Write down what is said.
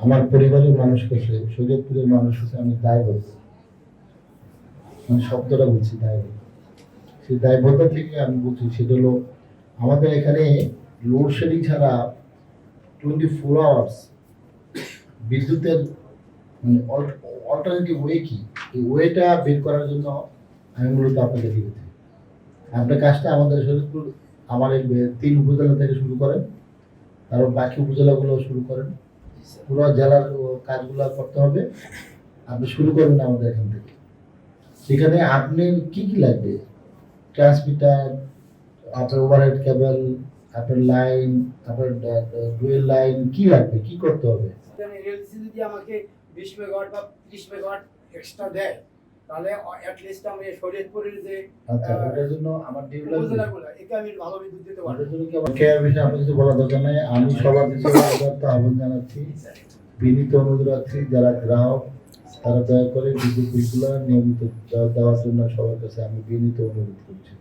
আমার পরিবারের মানুষ কাছে, শরীয়তপুরের মানুষ কাছে আমি দায়বদ্ধ, মানে শব্দটা বলছি দায়বদ্ধ। সেই দায়বদ্ধ থেকে আমি বলছি সেটা হলো আমাদের এখানে লোডশেডিং ছাড়া 24 আওয়ার্স বিদ্যুতের মানে অল্টারনেটিভ ওয়ে কি, এই ওয়েটা বের করার জন্য আমি মূলত আপনাকে দিয়েছি। আপনার কাজটা আমাদের শরীয়তপুর আমার এই 3 উপজেলা থেকে শুরু করেন, তারপর বাকি উপজেলাগুলো শুরু করেন, পুরো জেলার কাজগুলো করতে হবে। আপনি শুরু করবেন আমাদের এখান থেকে। সেখানে আপনার কি কি লাগবে, ট্রান্সমিটার, আপনার ওভারহেড কেবল, আপনার লাইন, আপনার ডুয়েল লাইন, কি লাগবে, কি করতে হবে। এলসি যদি আমাকে 20 মেগাওয়াট বা 30 মেগাওয়াট এক্সট্রা দেয়, তাহলে অ্যাট লিস্ট আমি শরীয়তপুরের যে আচ্ছা, ওটার জন্য আমার উপজেলাগুলো একে আমি ভালো বিদ্যুৎ দিতে পারবো। ওটার জন্য কি আমার কেয়ার বিষয়ে আপনার কিছু বলা দরকার নাই। আমি সবার হিসেবে আহ্বান জানাচ্ছি, বিনীত অনুরোধ রাখছি, যারা গ্রাহক তারা দয়া করে বিদ্যুৎ বিলগুলো নিয়মিত দেওয়ার জন্য সবার কাছে আমি বিনীত অনুরোধ করছি।